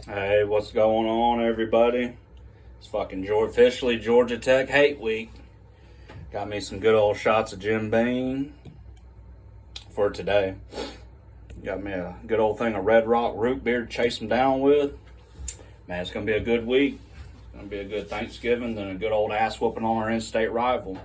Hey, what's going on, everybody? It's fucking officially Georgia Tech Hate Week. Got me some good old shots of Jim Beam for today. Got me a good old thing of Red Rock root beer to chase them down with. Man, it's going to be a good week. It's going to be a good Thanksgiving and a good old ass whooping on our in-state rival.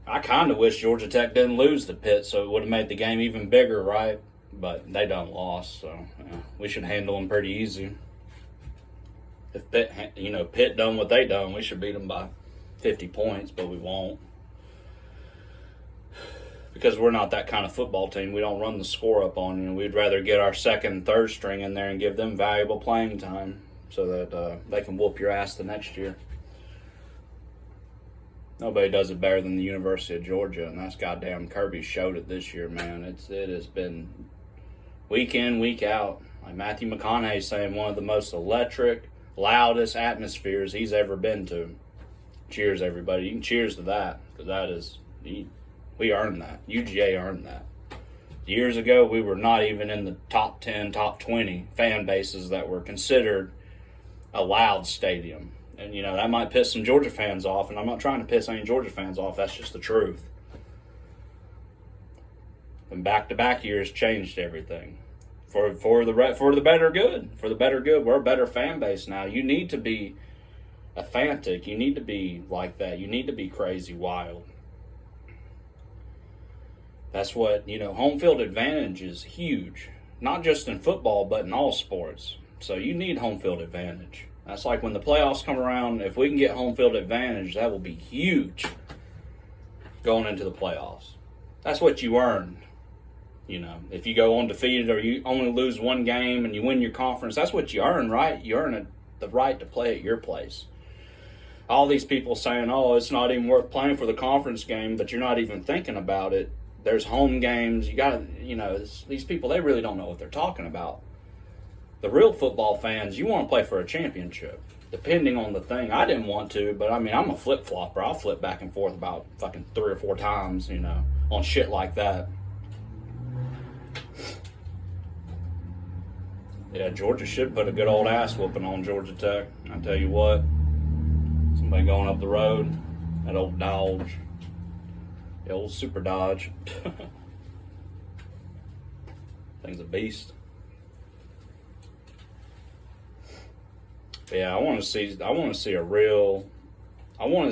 I kind of wish Georgia Tech didn't lose to Pitt, so it would have made the game even bigger, right? But they done lost, so yeah, we should handle them pretty easy. If Pitt done what they done, we should beat them by 50 points, but we won't. Because we're not that kind of football team. We don't run the score up on you. We'd rather get our second and third string in there and give them valuable playing time so that they can whoop your ass the next year. Nobody does it better than the University of Georgia, and that's goddamn Kirby showed it this year, man. It has been week in, week out. Like Matthew McConaughey saying, one of the most electric, loudest atmospheres he's ever been to. Cheers, everybody. You can cheers to that, because that is, we earned that. UGA earned that. Years ago, we were not even in the top 10, top 20 fan bases that were considered a loud stadium. And, that might piss some Georgia fans off, and I'm not trying to piss any Georgia fans off. That's just the truth. And back-to-back years changed everything for the better good. For the better good, we're a better fan base now. You need to be a fanatic. You need to be like that. You need to be crazy wild. That's what, home field advantage is huge. Not just in football, but in all sports. So you need home field advantage. That's like when the playoffs come around, if we can get home field advantage, that will be huge going into the playoffs. That's what you earn. If you go undefeated or you only lose one game and you win your conference, that's what you earn, right? You earn the right to play at your place. All these people saying, oh, it's not even worth playing for the conference game, but you're not even thinking about it. There's home games. You got to, these people, they really don't know what they're talking about. The real football fans, you want to play for a championship, depending on the thing. I didn't want to, but I'm a flip-flopper. I'll flip back and forth about fucking 3 or 4 times, on shit like that. Yeah, Georgia should put a good old ass whooping on Georgia Tech. I tell you what, somebody going up the road, that old Dodge, the old Super Dodge. Thing's a beast. Yeah, I want to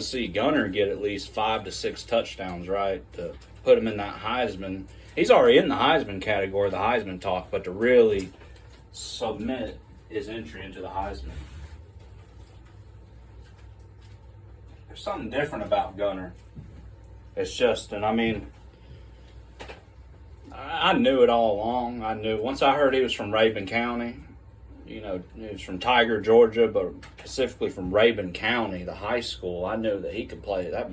see Gunner get at least 5 to 6 touchdowns, right? To put him in that Heisman. He's already in the Heisman category, the Heisman talk, but to really submit his entry into the Heisman. There's something different about Gunner. It's just, I knew it all along. I knew once I heard he was from Rabun County. He was from Tiger, Georgia, but specifically from Rabun County, the high school. I knew that he could play that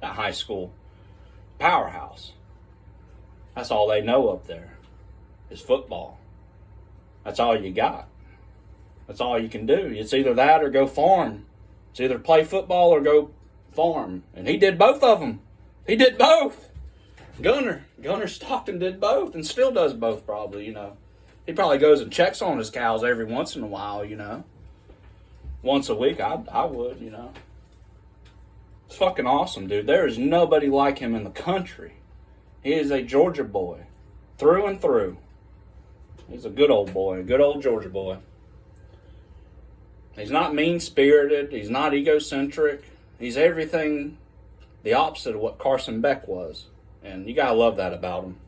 high school powerhouse. That's all they know up there is football. That's all you got. That's all you can do. It's either that or go farm. It's either play football or go farm. And he did both of them. He did both. Gunner Stockton did both and still does both probably, He probably goes and checks on his cows every once in a while, Once a week, I would, It's fucking awesome, dude. There is nobody like him in the country. He is a Georgia boy, through and through. He's a good old boy, a good old Georgia boy. He's not mean-spirited. He's not egocentric. He's everything the opposite of what Carson Beck was. And you gotta love that about him.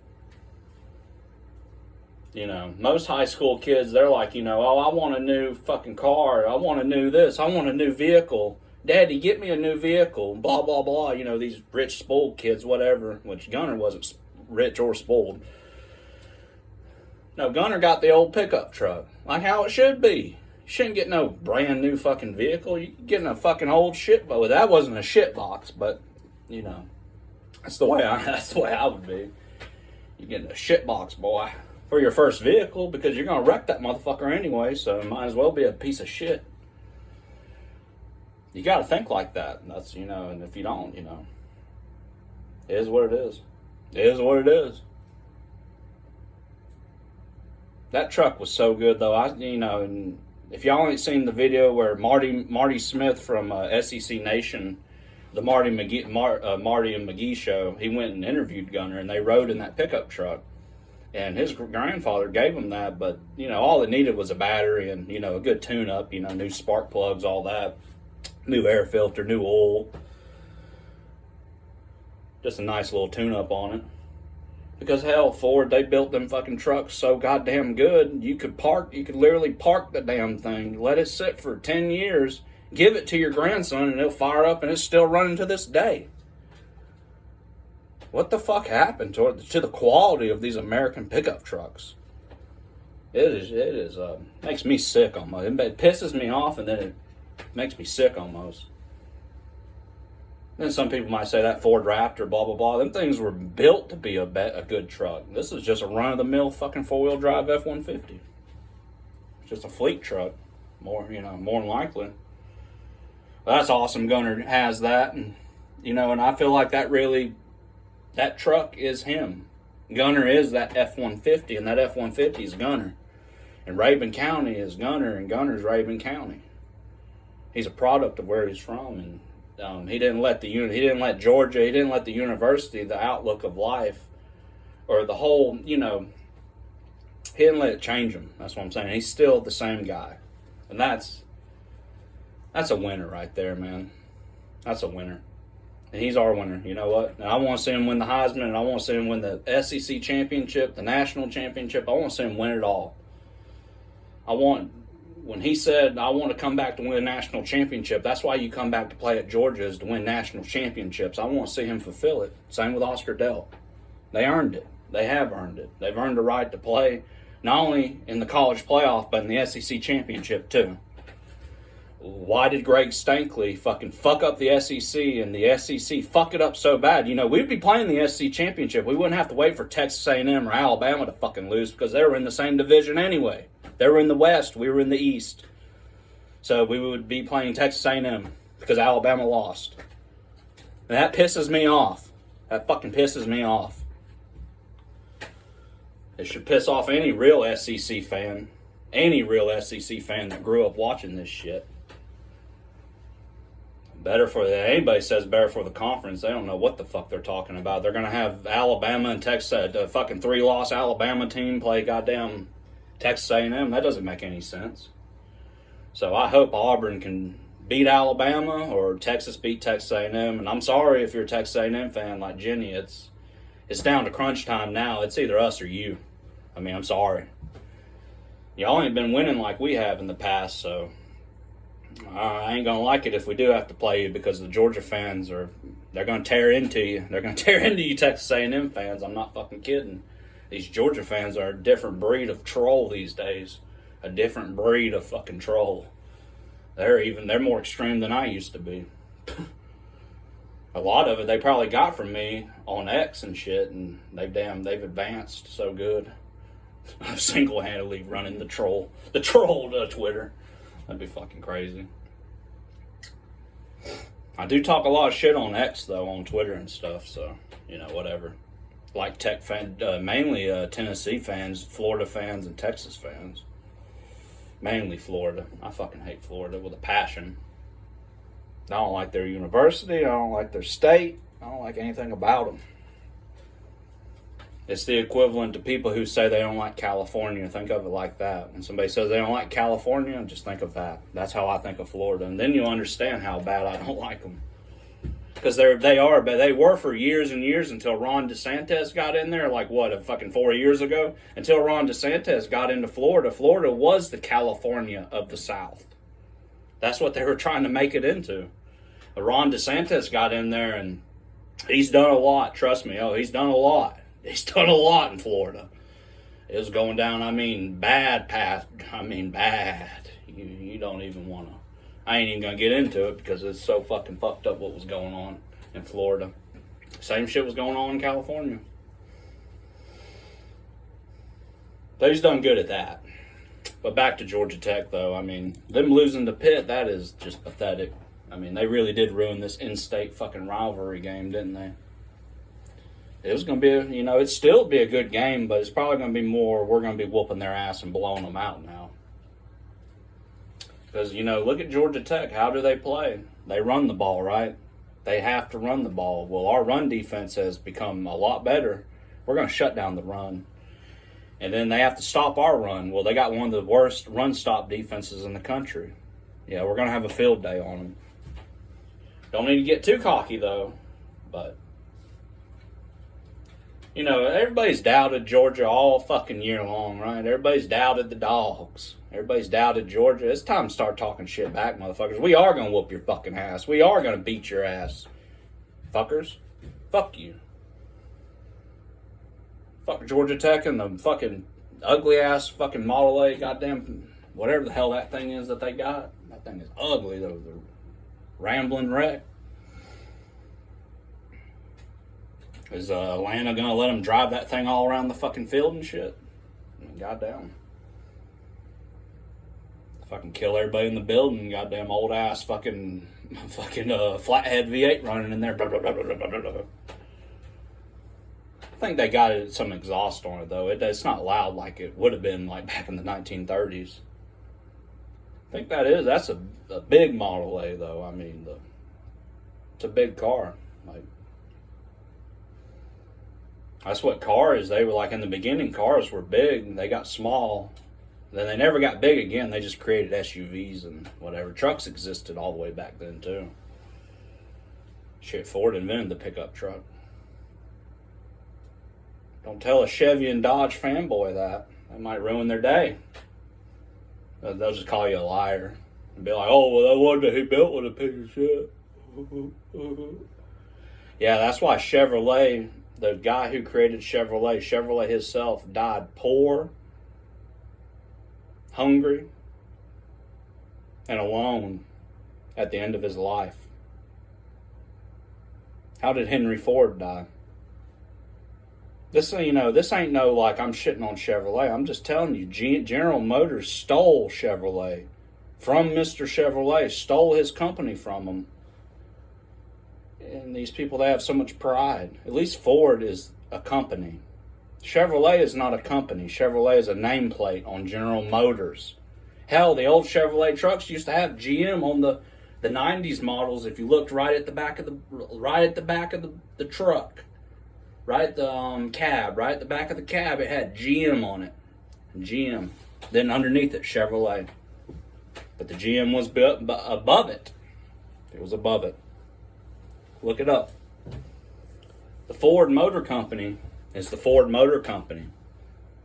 Most high school kids, they're like, oh, I want a new fucking car. I want a new this. I want a new vehicle. Daddy, get me a new vehicle. Blah, blah, blah. These rich, spoiled kids, whatever. Which Gunner wasn't rich or spoiled. No, Gunner got the old pickup truck. Like how it should be. You shouldn't get no brand new fucking vehicle. You getting a fucking old shit box. Well, that wasn't a shit box, but, that's the way I would be. You're getting a shit box, boy. For your first vehicle, because you're going to wreck that motherfucker anyway, so it might as well be a piece of shit. You got to think like that. That's, and if you don't, it is what it is. It is what it is. That truck was so good, though. And if y'all ain't seen the video where Marty Smith from SEC Nation, the Marty and McGee show, he went and interviewed Gunner, and they rode in that pickup truck. And his grandfather gave him that, but, all it needed was a battery and, a good tune-up, new spark plugs, all that. New air filter, new oil. Just a nice little tune-up on it. Because, hell, Ford, they built them fucking trucks so goddamn good, you could literally park the damn thing, let it sit for 10 years, give it to your grandson, and it'll fire up, and it's still running to this day. What the fuck happened to the quality of these American pickup trucks? It makes me sick almost. It pisses me off, and then it makes me sick almost. Then some people might say that Ford Raptor, blah, blah, blah. Them things were built to be a good truck. This is just a run-of-the-mill fucking four-wheel drive F-150. It's just a fleet truck, more than likely. Well, that's awesome. Gunner has that, and I feel like that truck is him. Gunner is that F-150, and that F-150 is Gunner. And Rabun County is Gunner, and Gunner's Rabun County. He's a product of where he's from, and he didn't let Georgia, he didn't let the university, the outlook of life, or the whole, he didn't let it change him. That's what I'm saying. He's still the same guy. And that's a winner right there, man. That's a winner. And he's our winner. You know what? And I want to see him win the Heisman, and I want to see him win the SEC championship, the national championship. I want to see him win it all. When he said, I want to come back to win a national championship, that's why you come back to play at Georgia, is to win national championships. I want to see him fulfill it. Same with Oscar Dell. They earned it. They have earned it. They've earned the right to play not only in the college playoff, but in the SEC championship too. Why did Greg Stankley fucking fuck up the SEC, and the SEC fuck it up so bad? We'd be playing the SEC championship. We wouldn't have to wait for Texas A&M or Alabama to fucking lose, because they were in the same division anyway. They were in the West. We were in the East. So we would be playing Texas A&M because Alabama lost. And that pisses me off. That fucking pisses me off. It should piss off any real SEC fan. Any real SEC fan that grew up watching this shit. Anybody says better for the conference, they don't know what the fuck they're talking about. They're going to have Alabama and Texas, the fucking 3-loss Alabama team play goddamn Texas A&M. That doesn't make any sense. So I hope Auburn can beat Alabama or Texas beat Texas A&M. And I'm sorry if you're a Texas A&M fan like Jenny. It's down to crunch time now. It's either us or you. I'm sorry. Y'all ain't been winning like we have in the past, so I ain't going to like it if we do have to play you, because the Georgia fans they're going to tear into you. They're going to tear into you Texas A&M fans. I'm not fucking kidding. These Georgia fans are a different breed of troll these days. A different breed of fucking troll. They're more extreme than I used to be. A lot of it they probably got from me on X and shit, and they've advanced so good. I'm single-handedly running the troll Twitter. That'd be fucking crazy. I do talk a lot of shit on X, though, on Twitter and stuff, so, whatever. Like Tech fan, mainly Tennessee fans, Florida fans, and Texas fans. Mainly Florida. I fucking hate Florida with a passion. I don't like their university. I don't like their state. I don't like anything about them. It's the equivalent to people who say they don't like California. Think of it like that. When somebody says they don't like California, just think of that. That's how I think of Florida. And then you'll understand how bad I don't like them. Because they were for years and years until Ron DeSantis got in there, fucking 4 years ago? Until Ron DeSantis got into Florida. Florida was the California of the South. That's what they were trying to make it into. But Ron DeSantis got in there, and he's done a lot. Trust me. He's done a lot. He's done a lot in Florida. It was going down, bad path. Bad. You don't even want to. I ain't even going to get into it because it's so fucking fucked up what was going on in Florida. Same shit was going on in California. But he's done good at that. But back to Georgia Tech, though. Them losing to Pitt, that is just pathetic. They really did ruin this in-state fucking rivalry game, didn't they? It was going to be, it'd still be a good game, but it's probably going to be more, we're going to be whooping their ass and blowing them out now. Because, look at Georgia Tech. How do they play? They run the ball, right? They have to run the ball. Well, our run defense has become a lot better. We're going to shut down the run. And then they have to stop our run. Well, they got one of the worst run stop defenses in the country. Yeah, we're going to have a field day on them. Don't need to get too cocky, though. But, everybody's doubted Georgia all fucking year long, right? Everybody's doubted the Dogs. Everybody's doubted Georgia. It's time to start talking shit back, motherfuckers. We are going to whoop your fucking ass. We are going to beat your ass. Fuckers. Fuck you. Fuck Georgia Tech and the fucking ugly-ass fucking Model A goddamn whatever the hell that thing is that they got. That thing is ugly, though. The rambling wreck. Is Atlanta going to let them drive that thing all around the fucking field and shit? Goddamn. Fucking kill everybody in the building. Goddamn old-ass fucking flathead V8 running in there. Blah, blah, blah, blah, blah, blah, blah. I think they got some exhaust on it, though. It's not loud like it would have been like back in the 1930s. I think that's a big Model A, though. I mean, it's a big car. Like, that's what cars, they were like in the beginning, cars were big. They got small. Then they never got big again. They just created SUVs and whatever. Trucks existed all the way back then, too. Shit, Ford invented the pickup truck. Don't tell a Chevy and Dodge fanboy that. That might ruin their day. They'll just call you a liar. And be like, oh, well, that one that he built was a piece of shit. Yeah, that's why Chevrolet, the guy who created Chevrolet himself, died poor, hungry, and alone at the end of his life. How did Henry Ford die? This ain't no like I'm shitting on Chevrolet. I'm just telling you, General Motors stole Chevrolet from Mr. Chevrolet, stole his company from him. And these people, they have so much pride. At least Ford is a company. Chevrolet is not a company. Chevrolet is a nameplate on General Motors. Hell, the old Chevrolet trucks used to have GM on the 90s models. If you looked right at the back of the truck. Right at the cab, right at the back of the cab, it had GM on it. GM. Then underneath it, Chevrolet. But the GM was above it. It was above it. Look it up. The Ford Motor Company is the Ford Motor Company.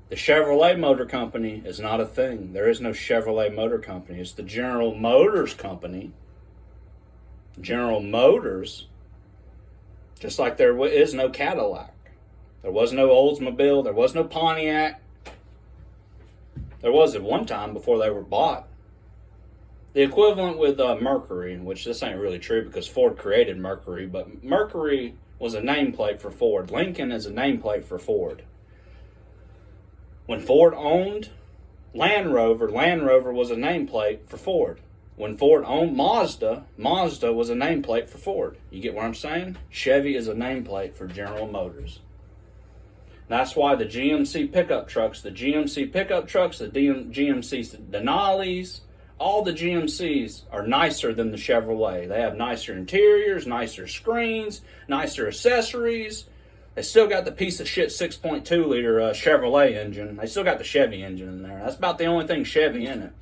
The Chevrolet Motor Company is not a thing. There is no Chevrolet Motor Company. It's the General Motors Company. General Motors. Just like there is no Cadillac. There was no Oldsmobile. There was no Pontiac. There was at one time before they were bought. The equivalent with Mercury, which this ain't really true because Ford created Mercury, but Mercury was a nameplate for Ford. Lincoln is a nameplate for Ford. When Ford owned Land Rover was a nameplate for Ford. When Ford owned Mazda was a nameplate for Ford. You get what I'm saying? Chevy is a nameplate for General Motors. That's why the GMC pickup trucks, the GMC Denali's, all the GMCs are nicer than the Chevrolet. They have nicer interiors, nicer screens, nicer accessories. They still got the piece of shit 6.2 liter Chevrolet engine. They still got the Chevy engine in there. That's about the only thing Chevy in it.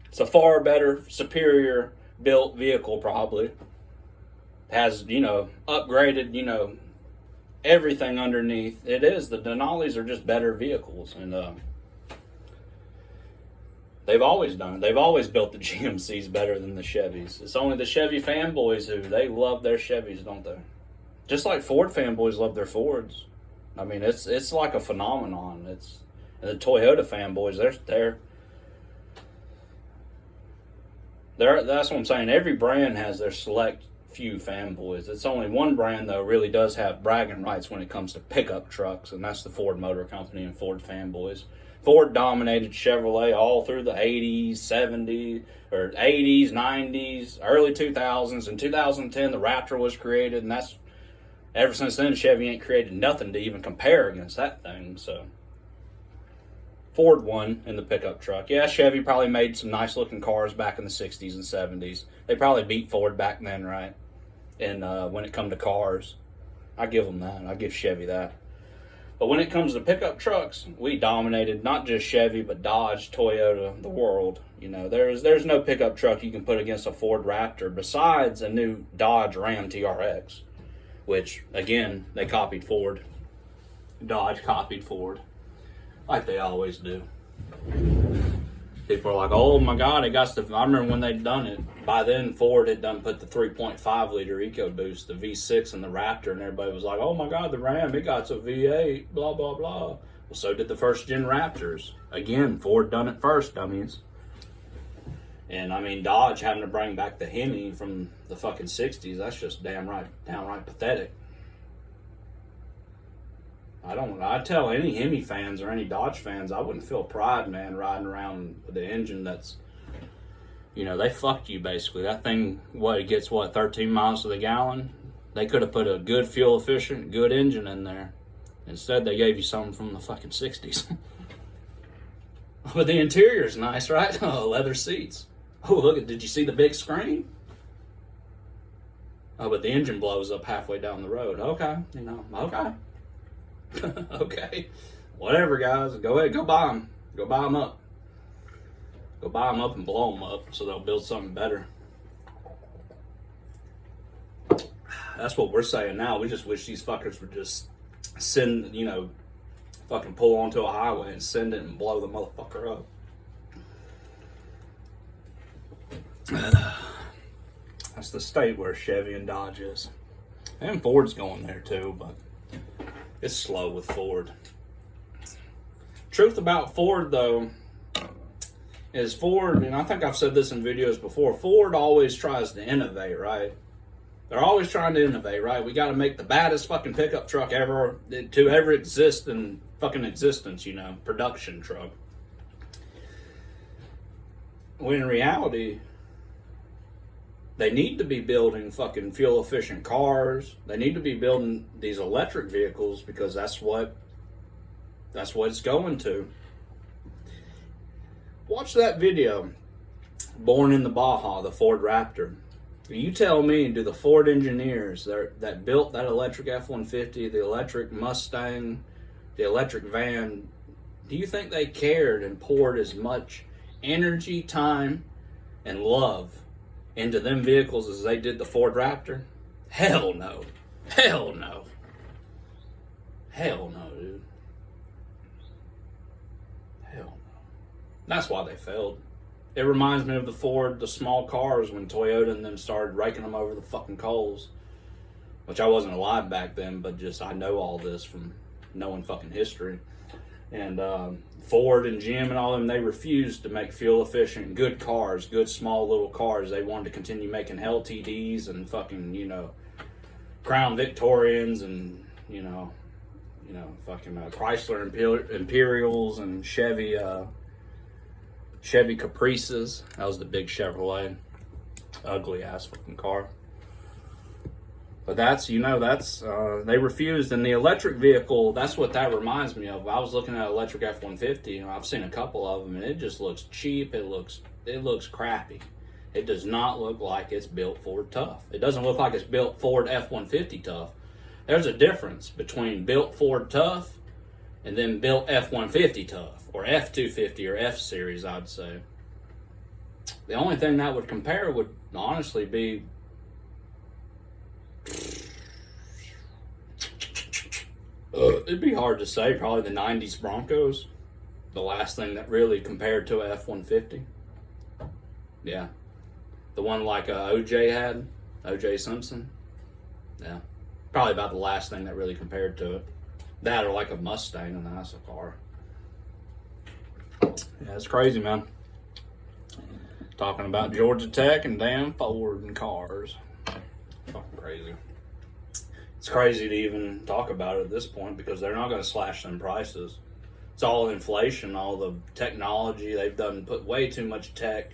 It's a far better, superior built vehicle probably. Has, upgraded, everything underneath. It is. The Denali's are just better vehicles. And they've always done it. They've always built the GMCs better than the Chevys. It's only the Chevy fanboys who, they love their Chevys, don't they? Just like Ford fanboys love their Fords. I mean, it's like a phenomenon. And the Toyota fanboys, that's what I'm saying. Every brand has their select few fanboys. It's only one brand, though, really does have bragging rights when it comes to pickup trucks, and that's the Ford Motor Company and Ford fanboys. Ford dominated Chevrolet all through the 80s, 70s, or 80s, 90s, early 2000s. In 2010, the Raptor was created, and ever since then, Chevy ain't created nothing to even compare against that thing. So Ford won in the pickup truck. Yeah, Chevy probably made some nice looking cars back in the 60s and 70s. They probably beat Ford back then, right? And when it come to cars, I give them that. I give Chevy that. But when it comes to pickup trucks, we dominated not just Chevy, but Dodge, Toyota, the world. You know, there's no pickup truck you can put against a Ford Raptor besides a new Dodge Ram TRX, which, again, they copied Ford. Dodge copied Ford, like they always do. People are like, oh my God, it got stuff. I remember when they'd done it. By then, Ford had done put the 3.5 liter EcoBoost, the V6 and the Raptor, and everybody was like, oh my God, the Ram, it got a V8, blah, blah, blah. Well, so did the first gen Raptors. Again, Ford done it first, dummies. And I mean, Dodge having to bring back the Hemi from the fucking 60s, that's just downright pathetic. I tell any Hemi fans or any Dodge fans, I wouldn't feel pride, man, riding around with the engine that's, you know, they fucked you basically. That thing, it gets 13 miles to the gallon? They could have put a good fuel efficient, good engine in there. Instead, they gave you something from the fucking 60s. But the interior's nice, right? Oh, leather seats. Oh, look, did you see the big screen? Oh, but the engine blows up halfway down the road. Okay, okay. Okay, whatever, guys. Go ahead, go buy them. Go buy them up. Go buy them up and blow them up so they'll build something better. That's what we're saying now. We just wish these fuckers would just fucking pull onto a highway and send it and blow the motherfucker up. That's the state where Chevy and Dodge is. And Ford's going there too, but it's slow with Ford. Truth about Ford, though, is Ford, and I think I've said this in videos before, Ford always tries to innovate, right? They're always trying to innovate, right? We got to make the baddest fucking pickup truck to ever exist in fucking existence, production truck. When in reality, they need to be building fucking fuel efficient cars. They need to be building these electric vehicles because that's what it's going to. Watch that video, Born in the Baja, the Ford Raptor. You tell me, do the Ford engineers that built that electric F-150, the electric Mustang, the electric van, do you think they cared and poured as much energy, time, and love into them vehicles as they did the Ford Raptor? Hell no. Hell no. Hell no, dude. Hell no. That's why they failed. It reminds me of the small cars when Toyota and them started raking them over the fucking coals. Which I wasn't alive back then, but just I know all this from knowing fucking history. And Ford and GM and all of them, they refused to make fuel efficient, good cars, good small little cars. They wanted to continue making LTDs and fucking, Crown Victorians and, fucking Chrysler Imperials and Chevy Caprices. That was the big Chevrolet. Ugly ass fucking car. But they refused. And the electric vehicle, that's what that reminds me of. I was looking at electric F-150, and I've seen a couple of them, and it just looks cheap. It looks crappy. It does not look like it's built Ford tough. It doesn't look like it's built Ford F-150 tough. There's a difference between built Ford tough and then built F-150 tough, or F-250 or F-Series, I'd say. The only thing that would compare would honestly be it'd be hard to say. Probably the 90s Broncos. The last thing that really compared to a F-150. Yeah. The one like OJ had. OJ Simpson. Yeah. Probably about the last thing that really compared to it. That or like a Mustang, and that's a car. Yeah, it's crazy, man. Talking about Georgia Tech and damn Ford and cars. Fucking crazy. It's crazy to even talk about it at this point because they're not going to slash them prices. It's all inflation, all the technology. They've put way too much tech.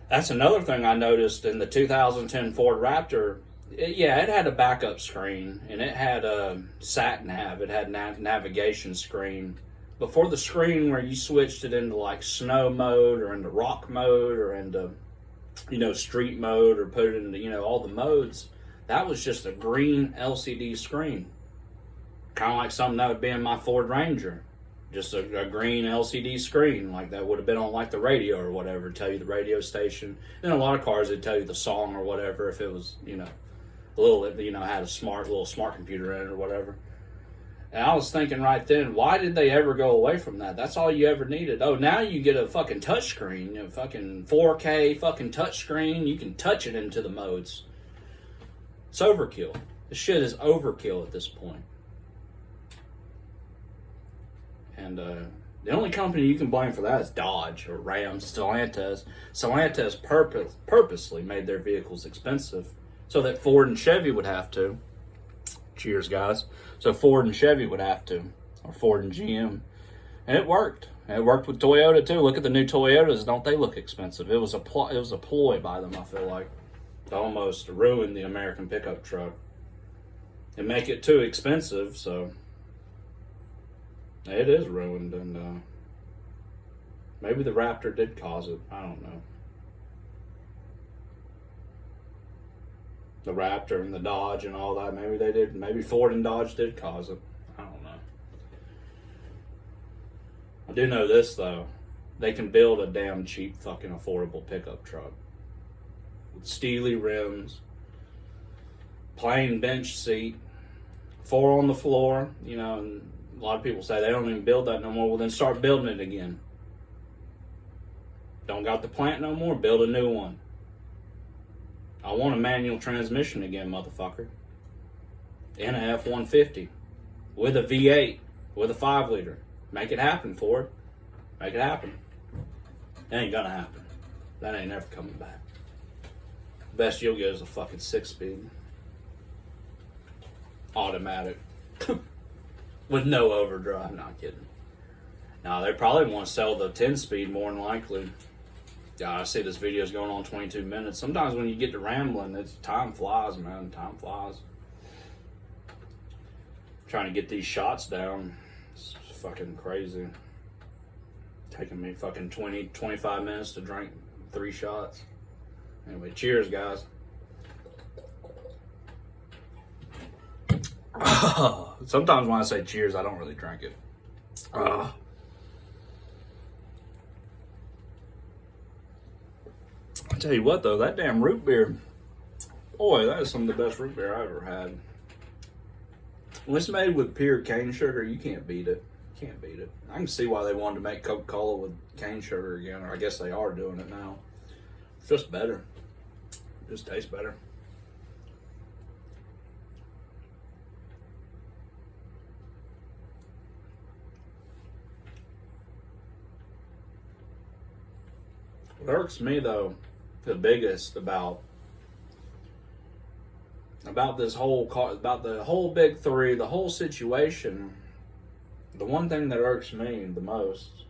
That's another thing I noticed in the 2010 Ford Raptor. Yeah, it had a backup screen, and it had a sat nav. It had navigation screen. Before the screen where you switched it into like snow mode or into rock mode or into street mode or put it into all the modes, that was just a green LCD screen, kind of like something that would be in my Ford Ranger. Just a green LCD screen, like that would have been on like the radio or whatever, tell you the radio station. In a lot of cars, they'd tell you the song or whatever if it was, a little, had a little smart computer in it or whatever. And I was thinking right then, why did they ever go away from that? That's all you ever needed. Oh, now you get a fucking touchscreen, fucking 4K fucking touchscreen. You can touch it into the modes. It's overkill. This shit is overkill at this point. And the only company you can blame for that is Dodge or Ram, Stellantis. Stellantis purposely made their vehicles expensive so that Ford and Chevy would have to. Cheers, guys. So Ford and Chevy would have to, or Ford and GM. And it worked. And it worked with Toyota too. Look at the new Toyotas. Don't they look expensive? It was a ploy by them, I feel like, to almost ruin the American pickup truck and make it too expensive. So it is ruined, and maybe the Raptor did cause it. I don't know. The Raptor and the Dodge and all that. Maybe they did. Maybe Ford and Dodge did cause it. I don't know. I do know this, though. They can build a damn cheap, fucking affordable pickup truck with steely rims, plain bench seat, 4 on the floor, and a lot of people say they don't even build that no more. Well, then start building it again. Don't got the plant no more? Build a new one. I want a manual transmission again, motherfucker. And a F-150. With a V8. With a 5-liter. Make it happen, Ford. Make it happen. It ain't gonna happen. That ain't ever coming back. Best you'll get is a fucking 6-speed. Automatic. With no overdrive. Not kidding. Now, they probably want to sell the 10-speed more than likely. Yeah, I see this video's going on 22 minutes. Sometimes when you get to rambling, time flies, man. Time flies. Trying to get these shots down. It's fucking crazy. Taking me fucking 25 minutes to drink 3 shots. Anyway, cheers, guys. Sometimes when I say cheers, I don't really drink it. I tell you what, though, that damn root beer, boy, that is some of the best root beer I ever had. When it's made with pure cane sugar, you can't beat it. Can't beat it. I can see why they wanted to make Coca-Cola with cane sugar again, or I guess they are doing it now. It's just better. It just tastes better. What irks me, though, the biggest about this about the whole big three, the whole situation, the one thing that irks me the most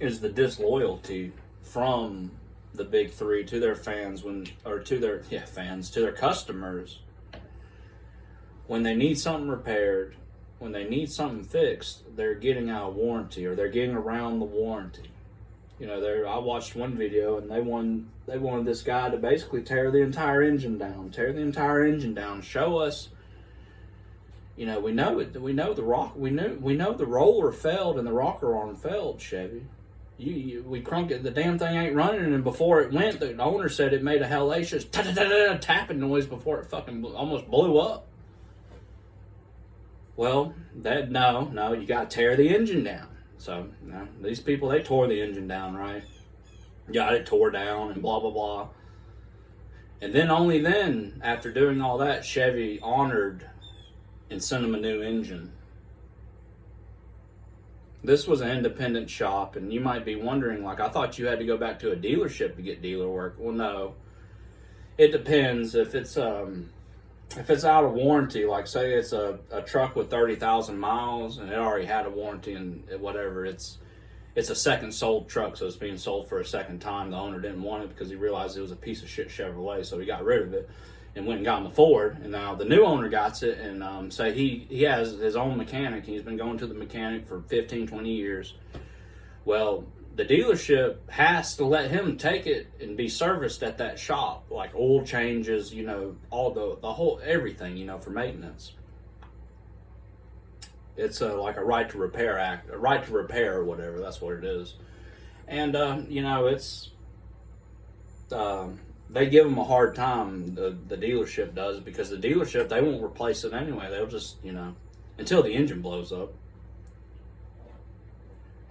is the disloyalty from the big three to their fans to their customers when they need something repaired, when they need something fixed. They're getting out of warranty, or they're getting around the warranty. I watched one video, and they wanted this guy to basically tear the entire engine down. Show us, we know it. We know the roller failed and the rocker arm failed, Chevy. We crunked it. The damn thing ain't running, and before it went, the owner said it made a hellacious tapping noise before it fucking almost blew up. Well, no, you got to tear the engine down. So, these people, they tore the engine down, right? Got it tore down and blah, blah, blah. And then, only then, after doing all that, Chevy honored and sent them a new engine. This was an independent shop, and you might be wondering, I thought you had to go back to a dealership to get dealer work. Well, no. It depends. If it's out of warranty, like say it's a truck with 30,000 miles and it already had a warranty and whatever, it's it's a second sold truck, so it's being sold for a second time. The owner didn't want it because he realized it was a piece of shit Chevrolet, so he got rid of it and went and got him a Ford. And now the new owner got it, and say he has his own mechanic. He's been going to the mechanic for 15, 20 years. Well, the dealership has to let him take it and be serviced at that shop, like oil changes, you know, all the whole everything, you know, for maintenance. It's like a right to repair act, a right to repair or whatever. That's what it is. And you know, it's they give them a hard time. The dealership does, because the dealership, they won't replace it anyway. They'll just, you know, until the engine blows up.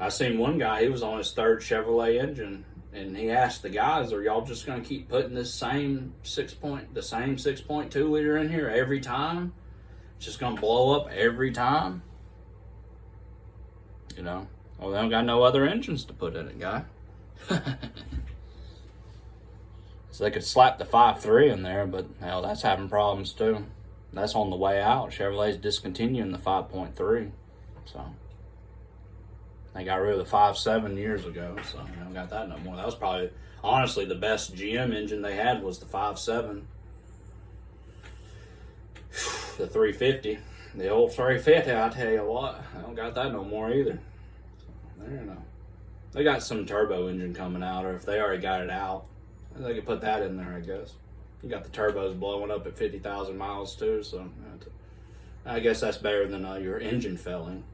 I seen one guy, he was on his third Chevrolet engine, and he asked the guys, "Are y'all just gonna keep putting this same 6.2 liter in here every time? It's just gonna blow up every time?" You know, well, they don't got no other engines to put in it, guy. So they could slap the 5.3 in there, but hell, that's having problems too. That's on the way out. Chevrolet's discontinuing the 5.3, so. They got rid of the 5.7 years ago, so they don't got that no more. That was probably, honestly, the best GM engine they had was the 5.7. The 350. The old 350, I tell you what. I don't got that no more either. So, there you know. They got some turbo engine coming out, or if they already got it out, they could put that in there, I guess. You got the turbos blowing up at 50,000 miles too, so I guess that's better than your engine failing.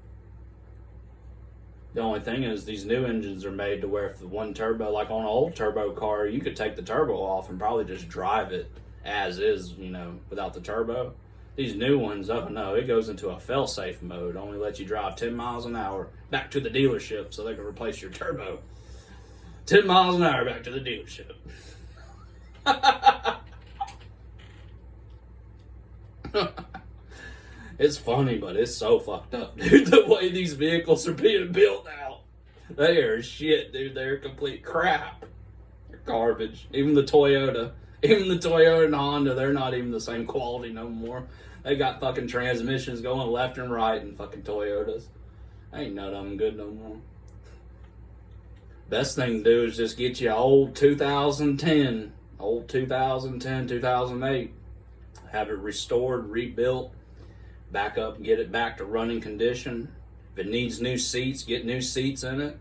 The only thing is, these new engines are made to where if the one turbo, like on an old turbo car, you could take the turbo off and probably just drive it as is, you know, without the turbo. These new ones, oh no, it goes into a fail-safe mode. Only lets you drive 10 miles an hour back to the dealership so they can replace your turbo. 10 miles an hour back to the dealership. It's funny, but it's so fucked up, dude, the way these vehicles are being built now. They are shit, dude. They're complete crap. They're garbage. Even the Toyota and Honda, they're not even the same quality no more. They got fucking transmissions going left and right in fucking Toyotas. Ain't none of them good no more. Best thing to do is just get you an old 2010, 2008. Have it restored, rebuilt. Back up and get it back to running condition. If it needs new seats, get new seats in it.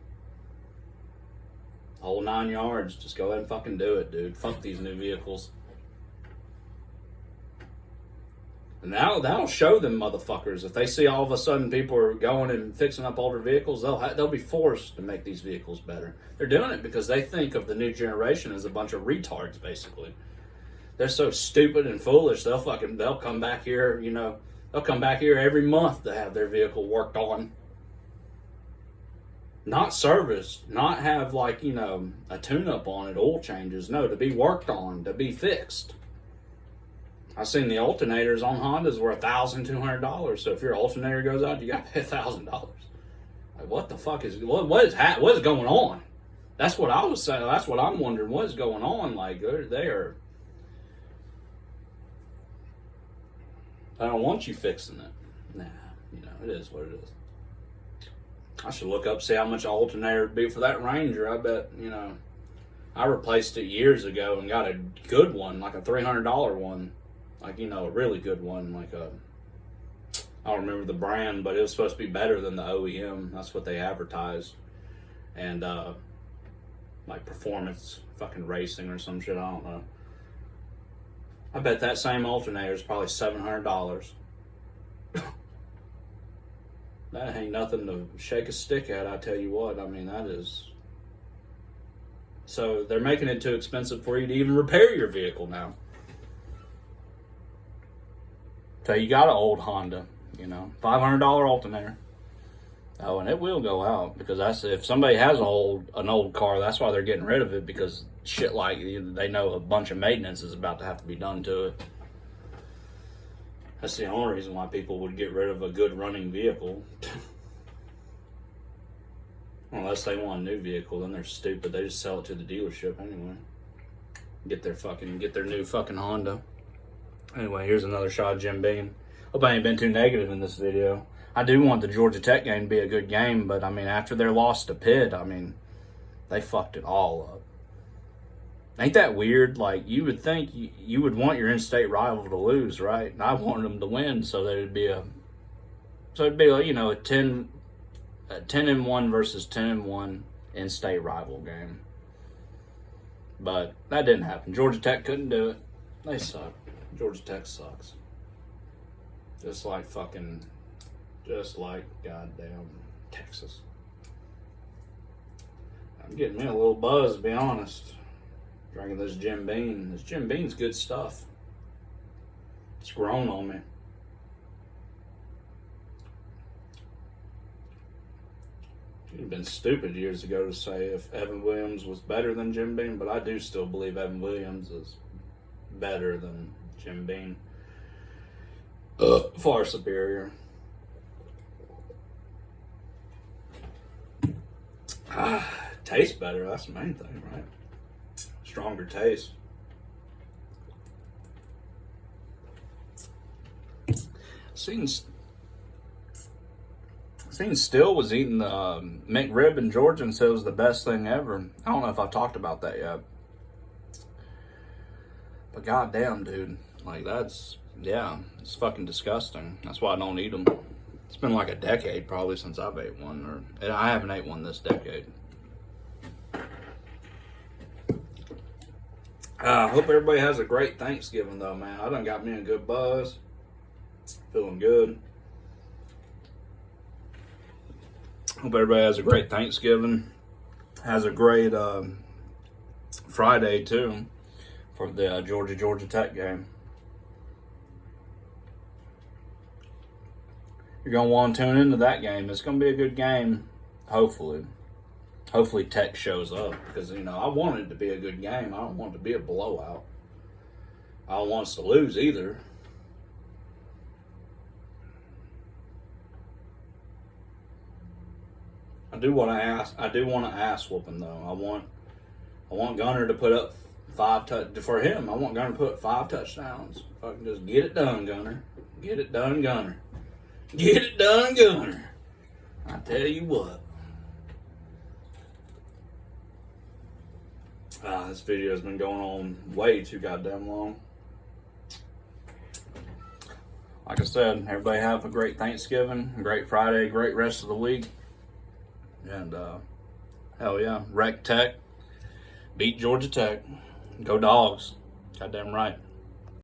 Whole 9 yards. Just go ahead and fucking do it, dude. Fuck these new vehicles. And that'll show them motherfuckers. If they see all of a sudden people are going and fixing up older vehicles, they'll be forced to make these vehicles better. They're doing it because they think of the new generation as a bunch of retards, basically. They're so stupid and foolish, they'll come back here, you know. They'll come back here every month to have their vehicle worked on. Not serviced, not have, like, you know, a tune-up on it, oil changes. No, to be worked on, to be fixed. I've seen the alternators on Hondas were $1,200. So if your alternator goes out, you got to pay $1,000. Like, what the fuck is what is going on? That's what I was saying. That's what I'm wondering. What is going on? Like, they are. I don't want you fixing it. Nah, you know, it is what it is. I should look up, see how much an alternator would be for that Ranger. I bet, you know, I replaced it years ago and got a good one, like a $300 one. Like, you know, a really good one, like I don't remember the brand, but it was supposed to be better than the OEM. That's what they advertised. And, like performance fucking racing or some shit, I don't know. I bet that same alternator is probably $700. That ain't nothing to shake a stick at, I tell you what. I mean, that is... So they're making it too expensive for you to even repair your vehicle now. So you got an old Honda, you know, $500 alternator. Oh, and it will go out, because that's, if somebody has an old car, that's why they're getting rid of it, because shit, like, they know a bunch of maintenance is about to have to be done to it. That's the only reason why people would get rid of a good running vehicle. Unless they want a new vehicle, then they're stupid. They just sell it to the dealership anyway. Get their new fucking Honda. Anyway, here's another shot of Jim Beam. Hope I ain't been too negative in this video. I do want the Georgia Tech game to be a good game, but I mean, after their loss to Pitt, I mean, they fucked it all up. Ain't that weird? Like, you would think you would want your in-state rival to lose, right? And I wanted them to win, so it'd be like, you know, a 10-1 versus 10-1 in-state rival game. But that didn't happen. Georgia Tech couldn't do it. They suck. Georgia Tech sucks. Just like goddamn Texas. I'm getting me a little buzz, to be honest. Drinking this Jim Beam. This Jim Beam's good stuff. It's grown on me. You'd have been stupid years ago to say if Evan Williams was better than Jim Beam, but I do still believe Evan Williams is better than Jim Beam. Far superior. Tastes better, that's the main thing, right? Stronger taste. Seen Still was eating the McRib in Georgia and said it was the best thing ever. I don't know if I've talked about that yet. But goddamn, dude. Like, it's fucking disgusting. That's why I don't eat them. It's been like a decade probably since I've ate one. And I haven't ate one this decade. I hope everybody has a great Thanksgiving, though, man. I done got me a good buzz. Feeling good. Hope everybody has a great Thanksgiving. Has a great Friday, too, for the Georgia Tech game. You're going to want to tune into that game. It's going to be a good game, hopefully. Hopefully Tech shows up because, you know, I want it to be a good game. I don't want it to be a blowout. I don't want us to lose either. I do want to ass whooping though. I want Gunner to put up 5 for him. I want Gunner to put up 5 touchdowns. If I can just get it done, Gunner. Get it done, Gunner. Get it done, Gunner. I tell you what. This video has been going on way too goddamn long. Like I said, everybody have a great Thanksgiving, a great Friday, great rest of the week. And, hell yeah, Wreak Tech, beat Georgia Tech. Go Dogs. Goddamn right.